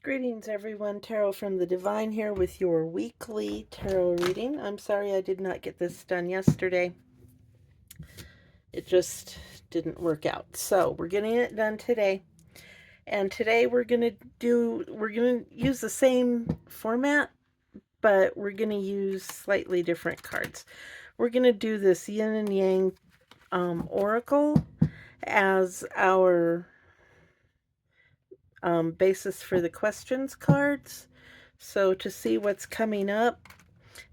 Greetings everyone, Tarot from the Divine here with your weekly tarot reading. I'm sorry I did not get this done yesterday. It just didn't work out. So we're getting it done today. And today we're going to use the same format, but we're going to use slightly different cards. We're going to do this yin and yang oracle as our basis for the questions cards. So to see what's coming up,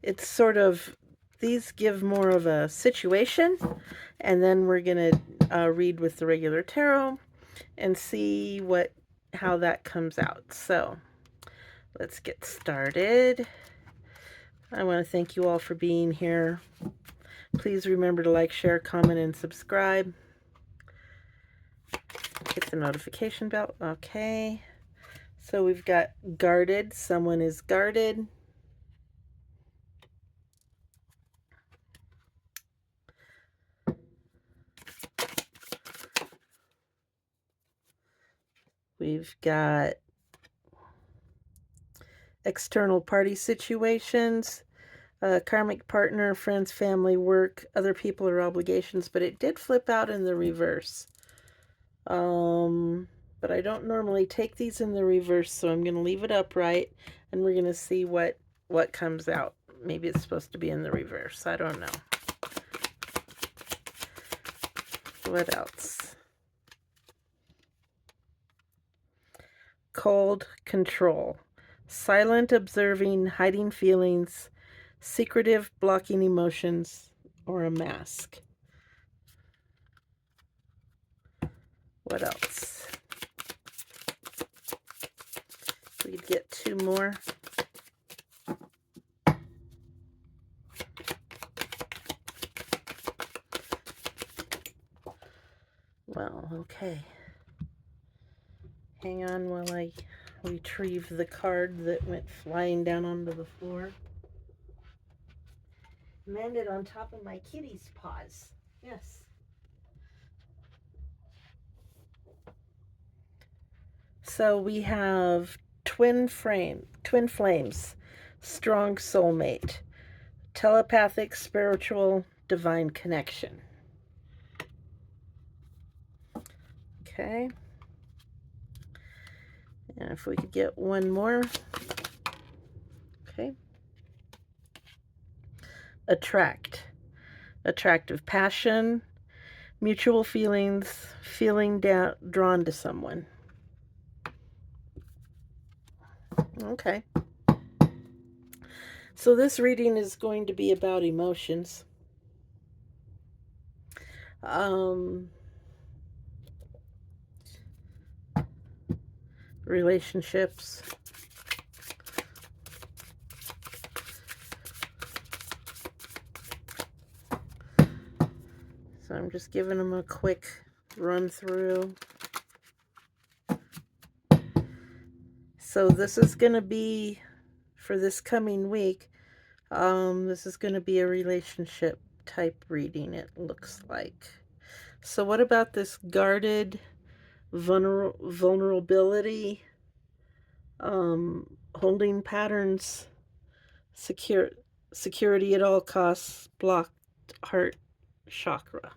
it's sort of, these give more of a situation, and then we're going to read with the regular tarot and see how that comes out. So let's get started. I want to thank you all for being here. Please remember to like, share, comment, and subscribe. Hit the notification bell. Okay. So we've got guarded. Someone is guarded. We've got external party situations, karmic partner, friends, family, work, other people or obligations, but it did flip out in the reverse. But I don't normally take these in the reverse, so I'm going to leave it upright, and we're going to see what comes out. Maybe it's supposed to be in the reverse. I don't know. What else? Cold control. Silent, observing, hiding feelings, secretive, blocking emotions, or a mask. What else? We could get two more. Well, okay. Hang on while I retrieve the card that went flying down onto the floor. Landed on top of my kitty's paws. Yes. So we have twin flames, strong soulmate, telepathic, spiritual, divine connection. Okay. And if we could get one more. Okay. Attractive passion, mutual feelings, feeling drawn to someone. Okay. So this reading is going to be about emotions. Relationships. So I'm just giving them a quick run through. So this is going to be, for this coming week, this is going to be a relationship type reading, it looks like. So what about this guarded vulnerability, holding patterns, security at all costs, blocked heart chakra?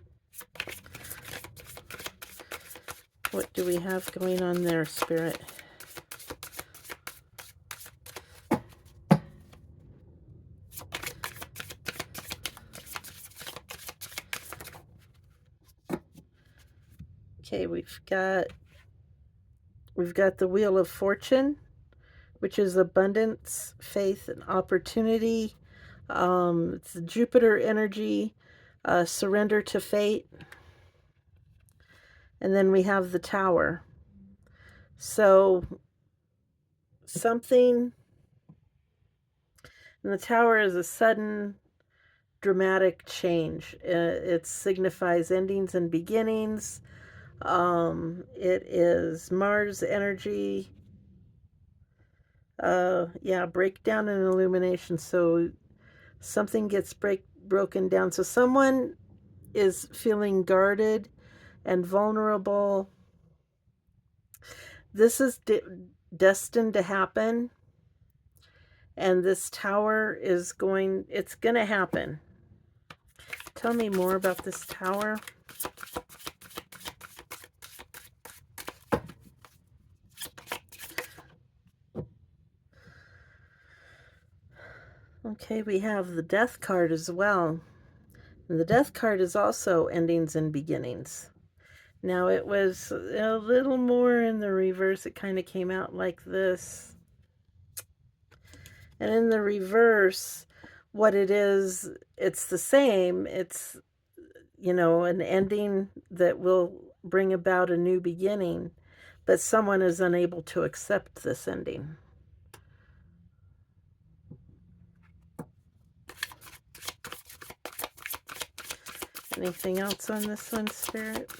What do we have going on there, Spirit? Okay, we've got the Wheel of Fortune, which is abundance, faith, and opportunity. It's Jupiter energy, surrender to fate. And then we have the Tower. So something, and the Tower is a sudden, dramatic change. It signifies endings and beginnings. It is Mars energy. Breakdown and illumination. So something gets broken down. So someone is feeling guarded and vulnerable. This is destined to happen. And this tower is it's going to happen. Tell me more about this tower. Okay, we have the Death card as well. And the Death card is also endings and beginnings. Now it was a little more in the reverse. It kind of came out like this. And in the reverse, what it is, it's the same. It's, you know, an ending that will bring about a new beginning, but someone is unable to accept this ending. Anything else on this one, Spirit?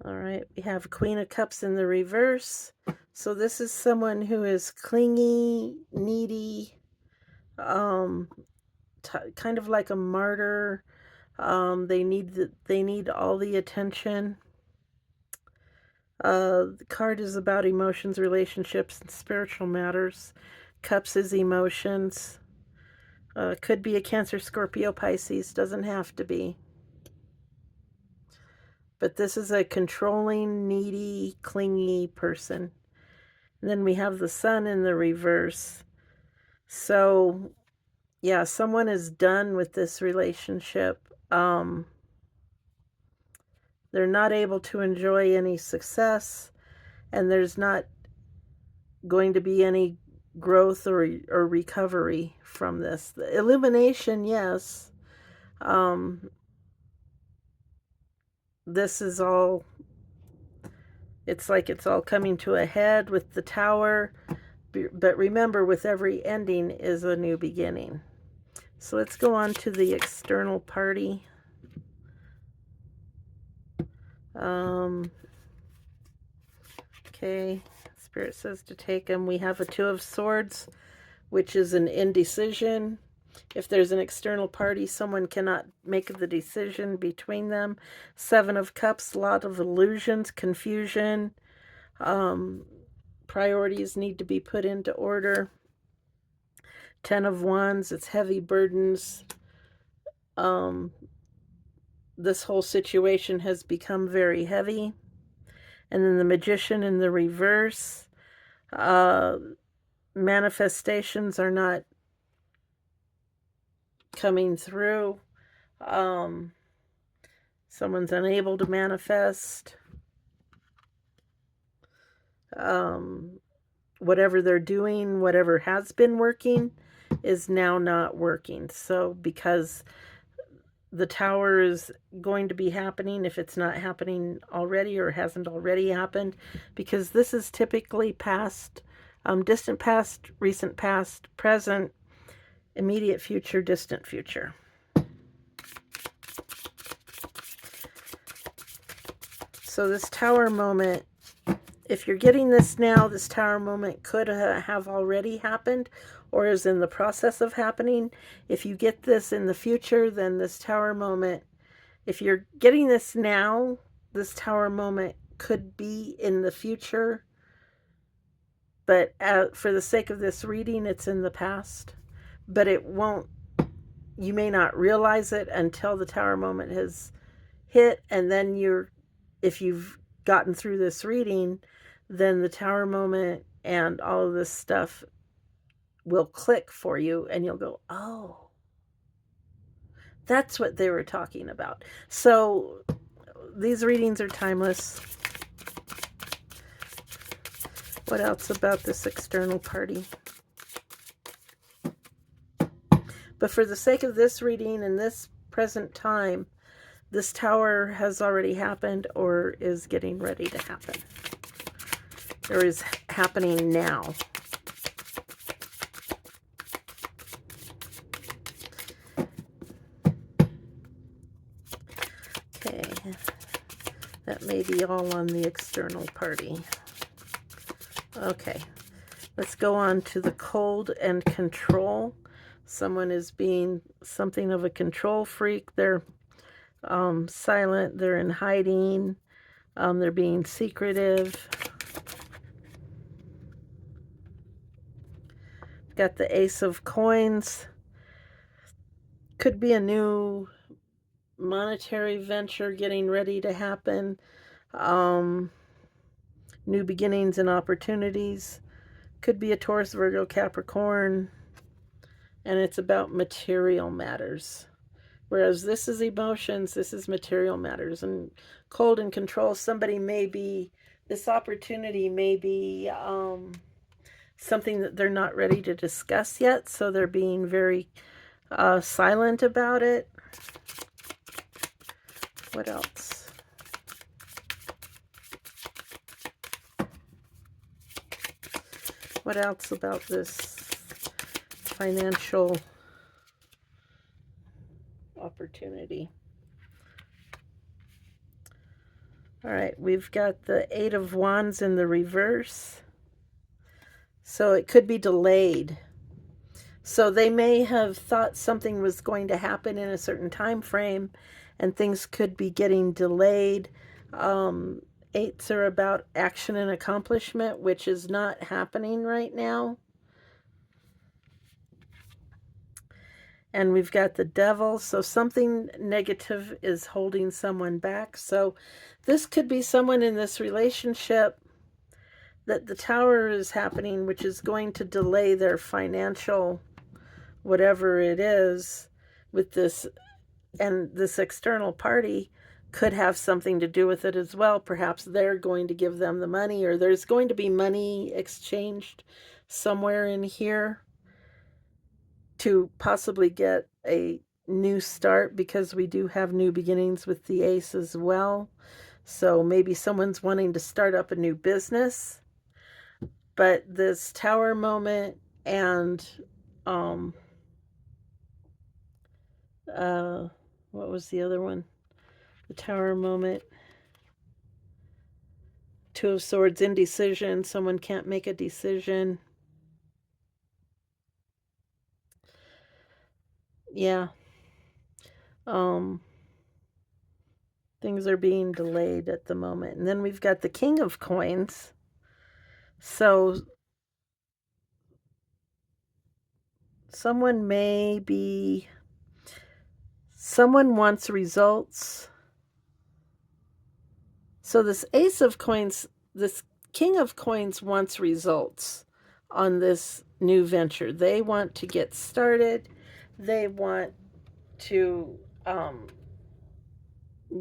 All right, we have Queen of Cups in the reverse. So this is someone who is clingy, needy, kind of like a martyr. They need all the attention. The card is about emotions, relationships, and spiritual matters. Cups is emotions. Could be a Cancer, Scorpio, Pisces. Doesn't have to be. But this is a controlling, needy, clingy person. And then we have the Sun in the reverse. So, yeah, someone is done with this relationship. They're not able to enjoy any success, and there's not going to be any growth or recovery from this. The illumination, yes. This is all, it's like it's all coming to a head with the Tower. But remember, with every ending is a new beginning. So let's go on to the external party. Okay, Spirit says to take them. We have a Two of Swords, which is an indecision. If there's an external party, someone cannot make the decision between them. Seven of Cups, a lot of illusions, confusion. Priorities need to be put into order. 10 of Wands, it's heavy burdens. This whole situation has become very heavy. And then the Magician in the reverse. Manifestations are not coming through. Someone's unable to manifest. Whatever they're doing, whatever has been working, is now not working. So because the Tower is going to be happening, if it's not happening already or hasn't already happened, because this is typically past, distant past, recent past, present, immediate future, distant future. So this Tower moment, if you're getting this now, this Tower moment could have already happened or is in the process of happening. If you get this in the future, then this Tower moment, if you're getting this now, this Tower moment could be in the future. But for the sake of this reading, it's in the past. But it won't, you may not realize it until the Tower moment has hit. And then if you've gotten through this reading, then the Tower moment and all of this stuff will click for you and you'll go, oh, that's what they were talking about. So these readings are timeless. What else about this external party? But for the sake of this reading in this present time, this Tower has already happened or is getting ready to happen. Or is happening now. Okay. That may be all on the external party. Okay. Let's go on to the cold and control. someone is being something of a control freak. They're silent, they're in hiding, they're being secretive. Got the Ace of Coins. Could be a new monetary venture getting ready to happen. New beginnings and opportunities. Could be a Taurus, Virgo, Capricorn. And it's about material matters. Whereas this is emotions, this is material matters. And cold and control, somebody may be, this opportunity may be something that they're not ready to discuss yet. So they're being very silent about it. What else? What else about this financial opportunity? All right, we've got the Eight of Wands in the reverse. So it could be delayed. So they may have thought something was going to happen in a certain time frame, and things could be getting delayed. Eights are about action and accomplishment, which is not happening right now. And we've got the Devil, so something negative is holding someone back. So this could be someone in this relationship that the Tower is happening, which is going to delay their financial whatever it is with this, and this external party could have something to do with it as well. Perhaps they're going to give them the money, or there's going to be money exchanged somewhere in here to possibly get a new start, because we do have new beginnings with the Ace as well. So maybe someone's wanting to start up a new business, but this Tower moment and what was the other one? The Tower moment. Two of Swords, indecision. Someone can't make a decision. Yeah. Things are being delayed at the moment. And then we've got the King of Coins. So someone wants results. So this Ace of Coins, this King of Coins wants results on this new venture. They want to get started. They want to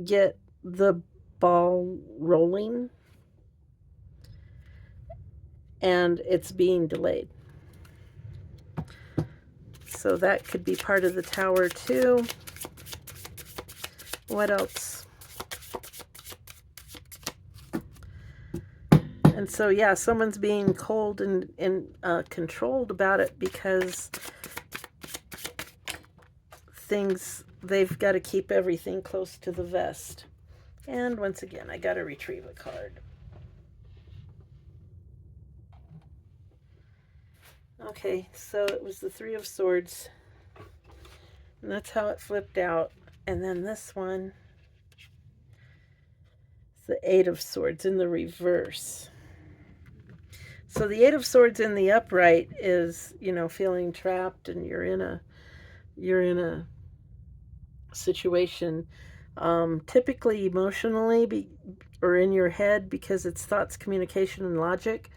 get the ball rolling, and it's being delayed. So that could be part of the Tower too. What else? And so, yeah, someone's being cold and controlled about it, because they've got to keep everything close to the vest. And once again, I got to retrieve a card. Okay, so it was the Three of Swords. And that's how it flipped out. And then this one is the Eight of Swords in the reverse. So the Eight of Swords in the upright is, feeling trapped, and you're in a situation, typically emotionally or in your head, because it's thoughts, communication, and logic.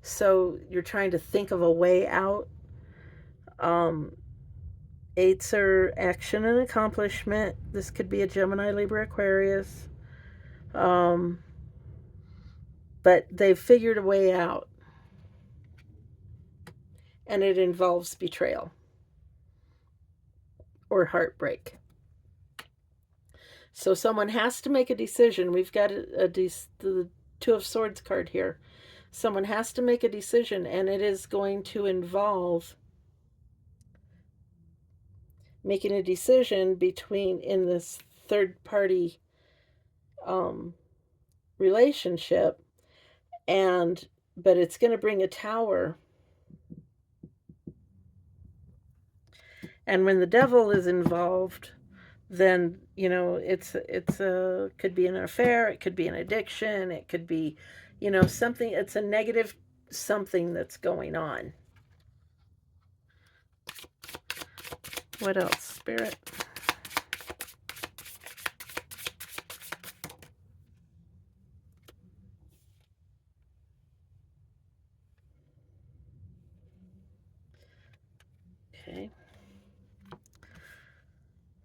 So you're trying to think of a way out. Eights are action and accomplishment. This could be a Gemini, Libra, Aquarius. But they've figured a way out. And it involves betrayal or heartbreak. So someone has to make a decision. We've got the Two of Swords card here. Someone has to make a decision, and it is going to involve making a decision in this third party relationship, but it's going to bring a Tower. And when the devil is involved, then it's a could be an affair, it could be an addiction, it could be something. It's a negative something that's going on. What else, Spirit? Okay.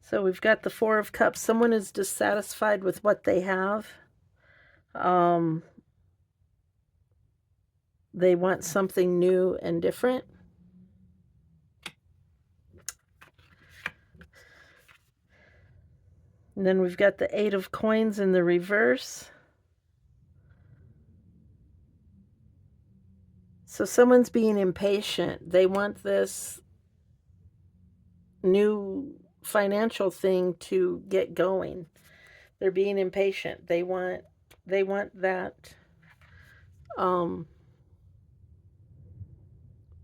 So we've got the Four of Cups. Someone is dissatisfied with what they have. They want something new and different. And then we've got the Eight of Coins in the reverse. So someone's being impatient. They want this new financial thing to get going. They're being impatient. They want that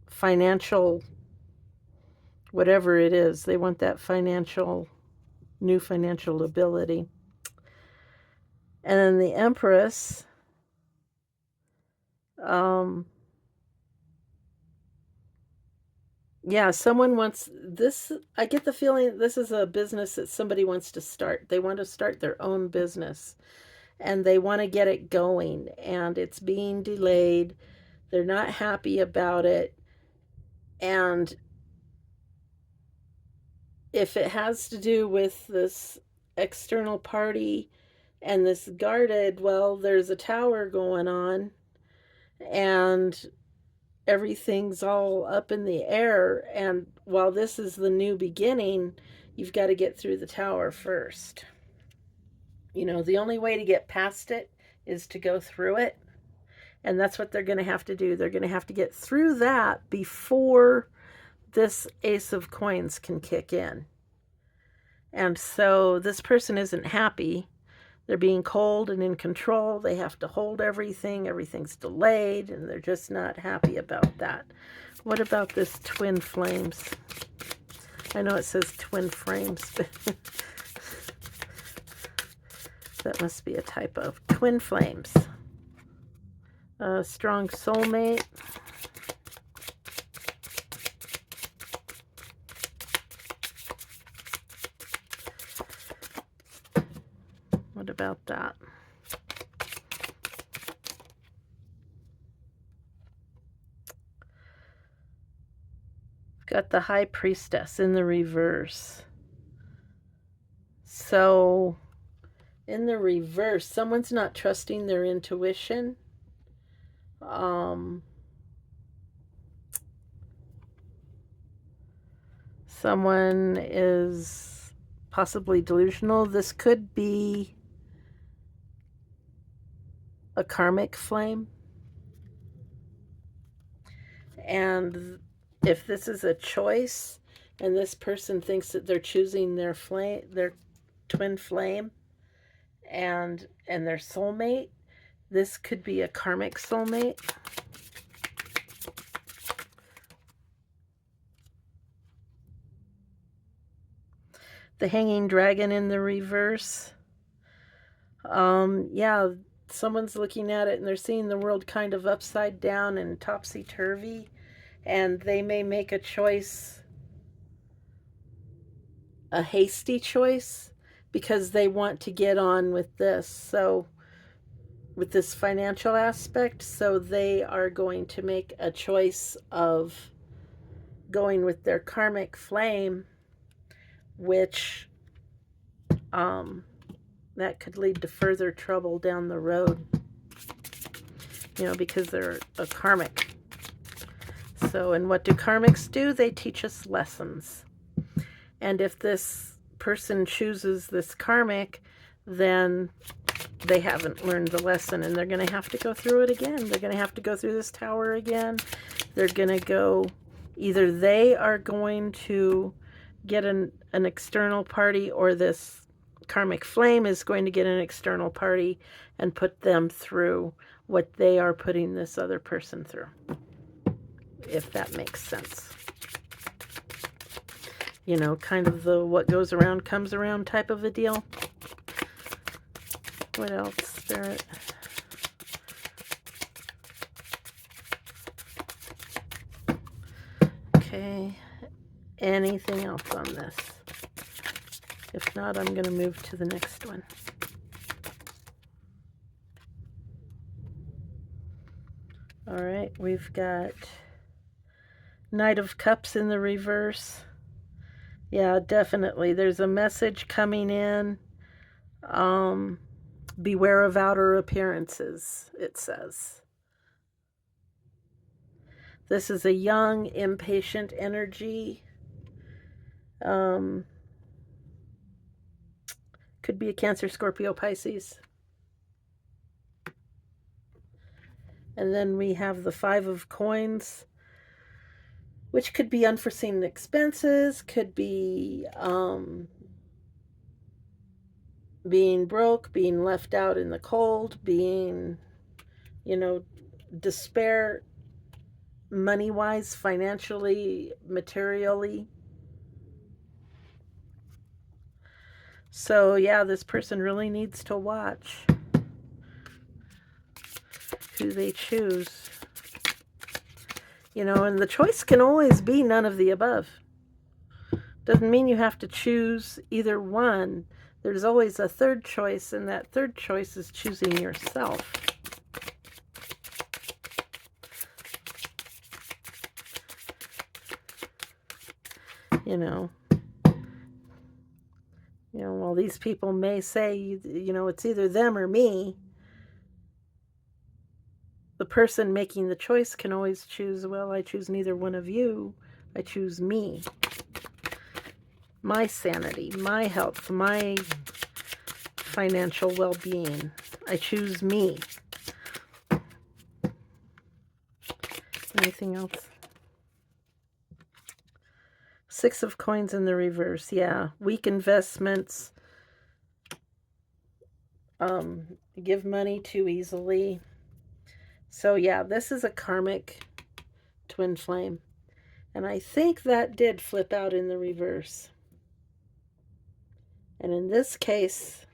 financial, whatever it is. They want that new financial ability. And then the Empress, yeah, someone wants this. I get the feeling this is a business that somebody wants to start. They want to start their own business and they want to get it going, and it's being delayed. They're not happy about it. And if it has to do with this external party and this guarded, well, there's a tower going on and everything's all up in the air. And while this is the new beginning, you've got to get through the tower first. The only way to get past it is to go through it. And that's what they're going to have to do. They're going to have to get through that before this Ace of Coins can kick in. And so this person isn't happy. They're being cold and in control. They have to hold everything. Everything's delayed, and they're just not happy about that. What about this twin flames? I know it says twin frames, but that must be a typo. Twin flames. A strong soulmate. What about that? Got the High Priestess in the reverse. So in the reverse, someone's not trusting their intuition. Someone is possibly delusional. This could be a karmic flame. And if this is a choice and this person thinks that they're choosing their twin flame and their soulmate, this could be a karmic soulmate. The Hanging Dragon in the reverse. Yeah, someone's looking at it and they're seeing the world kind of upside down and topsy-turvy, and they may make a choice, a hasty choice, because they want to get on with this. So with this financial aspect, so they are going to make a choice of going with their karmic flame, which that could lead to further trouble down the road, because they're a karmic. So, and what do karmics do? They teach us lessons. And if this person chooses this karmic, then they haven't learned the lesson, and they're going to have to go through it again. They're going to have to go through this tower again. They're going to go, either they are going to get an external party, or this karmic flame is going to get an external party and put them through what they are putting this other person through, if that makes sense. you know, kind of the what goes around comes around type of a deal. What else, Spirit? Okay. Anything else on this? If not, I'm going to move to the next one. All right, we've got Knight of Cups in the reverse. Yeah, definitely. There's a message coming in. Beware of outer appearances, it says. This is a young, impatient energy. Could be a Cancer, Scorpio, Pisces. And then we have the Five of Coins, which could be unforeseen expenses, could be being broke, being left out in the cold, being, you know, despair money-wise, financially, materially. So, yeah, this person really needs to watch who they choose. You know, and the choice can always be none of the above. Doesn't mean you have to choose either one. There's always a third choice, and that third choice is choosing yourself. You know, while these people may say, you know, it's either them or me, the person making the choice can always choose, well, I choose neither one of you. I choose me. My sanity, my health, my financial well-being. I choose me. Anything else? Six of Coins in the reverse. Yeah. Weak investments. Give money too easily. So yeah, this is a karmic twin flame. And I think that did flip out in the reverse. And in this case,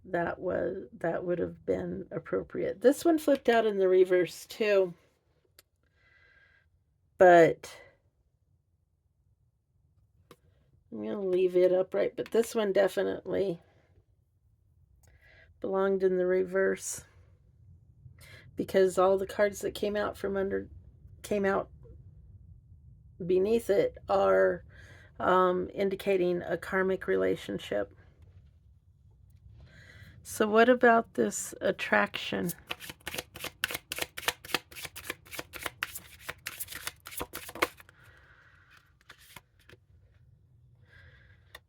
that would have been appropriate. This one flipped out in the reverse too. But I'm going to leave it upright. But this one definitely belonged in the reverse, because all the cards that came out beneath it are indicating a karmic relationship. So what about this attraction?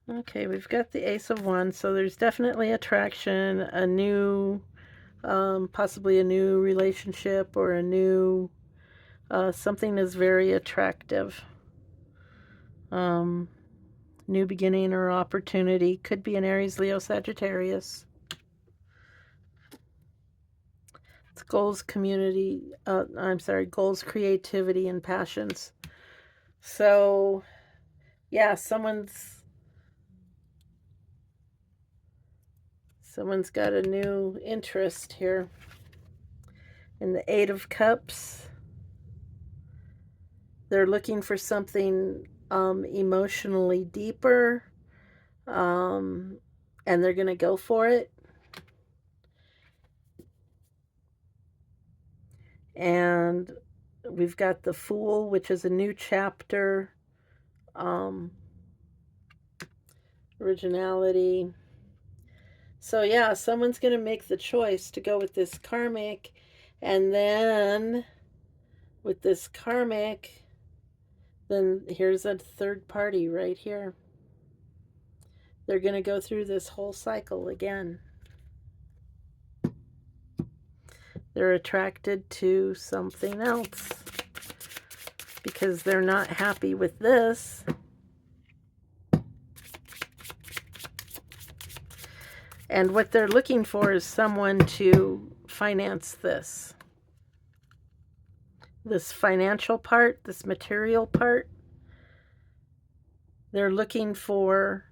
Okay, we've got the Ace of Wands, so there's definitely attraction, a new, possibly a new relationship, or a new, something is very attractive. New beginning or opportunity. Could be an Aries, Leo, Sagittarius. It's goals, goals, creativity, and passions. So, yeah, someone's got a new interest here. In the Eight of Cups, they're looking for something emotionally deeper, and they're going to go for it. And we've got the Fool, which is a new chapter, originality. So yeah, someone's going to make the choice to go with this karmic, and then with this karmic, then here's a third party right here. They're going to go through this whole cycle again. They're attracted to something else because they're not happy with this. And what they're looking for is someone to finance this. this financial part, this material part. They're looking for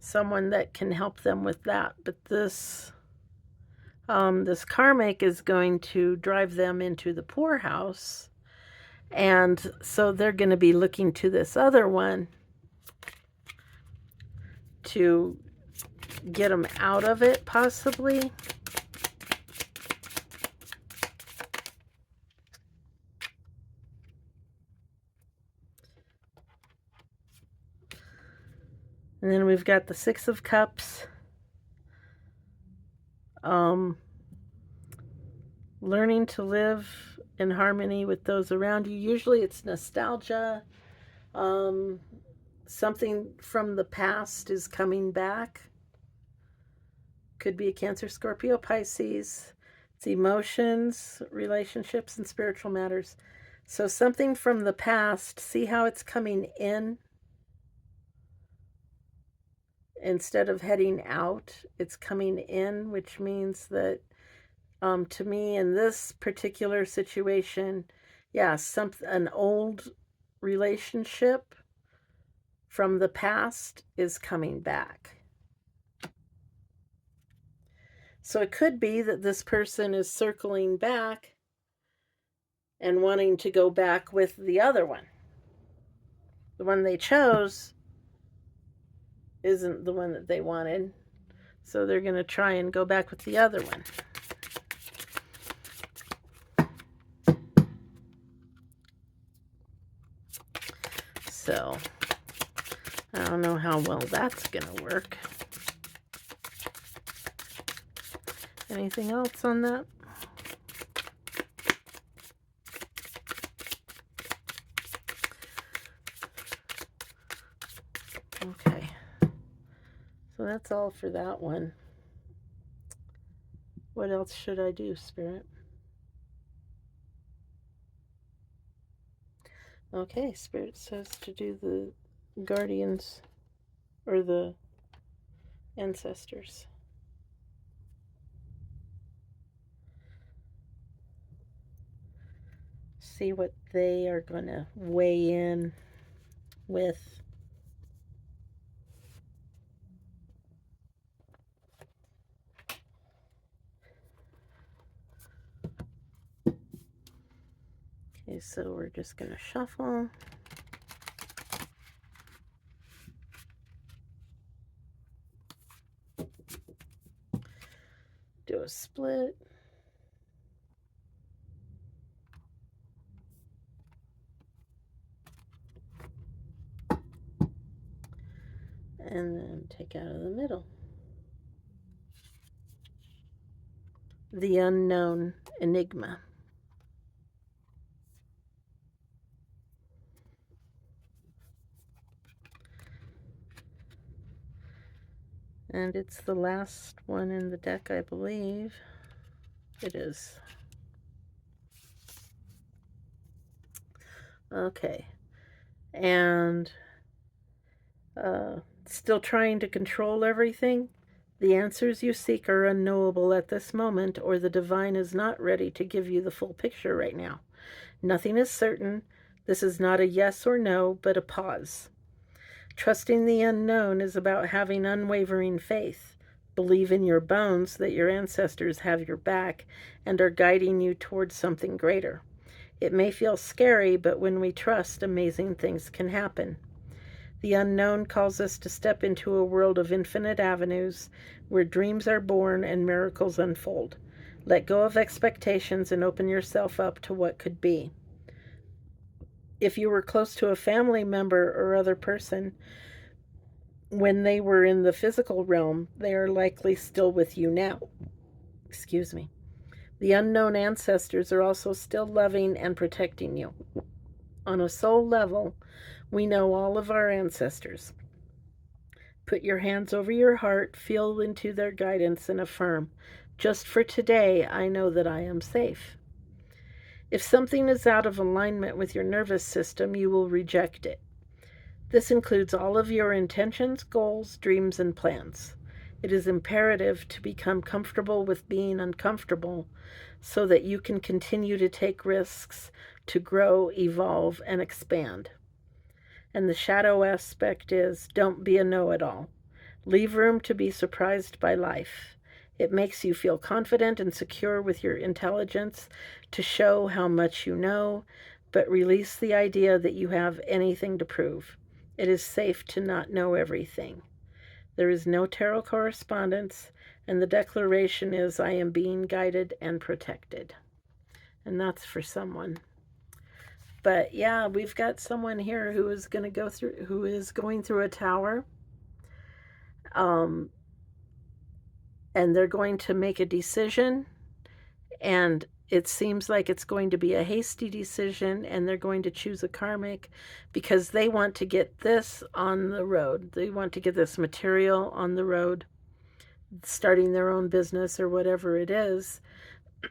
someone that can help them with that. But this karmic is going to drive them into the poorhouse. And so they're going to be looking to this other one to get them out of it, possibly. And then we've got the Six of Cups. Learning to live in harmony with those around you. Usually it's nostalgia. Something from the past is coming back. Could be a Cancer, Scorpio, Pisces. It's emotions, relationships, and spiritual matters. So something from the past, see how it's coming in? Instead of heading out, it's coming in, which means that to me in this particular situation, yeah, an old relationship from the past is coming back. So it could be that this person is circling back and wanting to go back with the other one. The one they chose isn't the one that they wanted, so they're going to try and go back with the other one. So I don't know how well that's going to work. Anything else on that? Okay. So that's all for that one. What else should I do, Spirit? Okay, Spirit says to do the guardians or the ancestors. See what they are going to weigh in with. Okay, so we're just going to shuffle. Do a split. And then take out of the middle. The unknown enigma. And it's the last one in the deck, I believe. It is. Okay. And still trying to control everything? The answers you seek are unknowable at this moment, or the divine is not ready to give you the full picture right now. Nothing is certain. This is not a yes or no, but a pause. Trusting the unknown is about having unwavering faith. Believe in your bones that your ancestors have your back and are guiding you towards something greater. It may feel scary, but when we trust, amazing things can happen. The unknown calls us to step into a world of infinite avenues where dreams are born and miracles unfold. Let go of expectations and open yourself up to what could be. If you were close to a family member or other person when they were in the physical realm, they are likely still with you now. Excuse me. The unknown ancestors are also still loving and protecting you. On a soul level, we know all of our ancestors. Put your hands over your heart, feel into their guidance, and affirm, just for today, I know that I am safe. If something is out of alignment with your nervous system, you will reject it. This includes all of your intentions, goals, dreams, and plans. It is imperative to become comfortable with being uncomfortable so that you can continue to take risks to grow, evolve, and expand. And the shadow aspect is don't be a know-it-all. Leave room to be surprised by life. It makes you feel confident and secure with your intelligence to show how much you know, but release the idea that you have anything to prove. It is safe to not know everything. There is no tarot correspondence, and the declaration is, I am being guided and protected. And that's for someone. But yeah, we've got someone here who is going through a tower. And they're going to make a decision, and it seems like it's going to be a hasty decision, and they're going to choose a karmic because they want to get this on the road. They want to get this material on the road, starting their own business or whatever it is.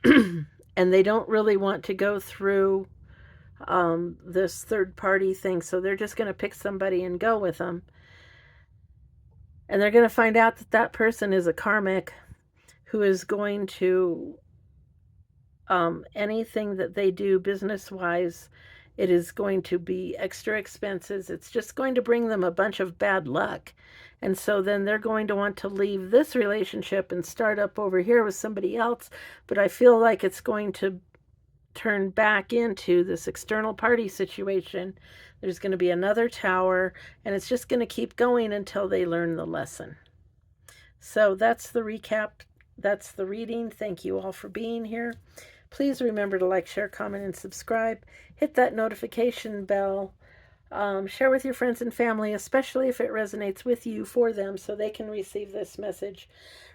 And they don't really want to go through this third party thing, so they're just going to pick somebody and go with them. And they're going to find out that that person is a karmic who is going to, anything that they do business-wise, it is going to be extra expenses. It's just going to bring them a bunch of bad luck. And so then they're going to want to leave this relationship and start up over here with somebody else. But I feel like it's going to turn back into this external party situation. There's going to be another tower, and it's just going to keep going until they learn the lesson. So that's the recap. That's the reading. Thank you all for being here. Please remember to like, share, comment, and subscribe. Hit that notification bell. Share with your friends and family, especially if it resonates with you, for them, so they can receive this message.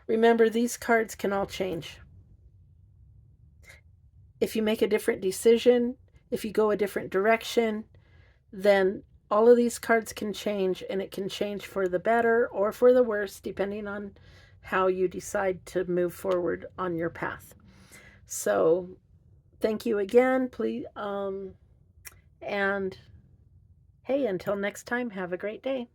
Remember, these cards can all change. If you make a different decision, if you go a different direction, then all of these cards can change, and it can change for the better or for the worse, depending on how you decide to move forward on your path. So thank you again, please. And hey, until next time, have a great day.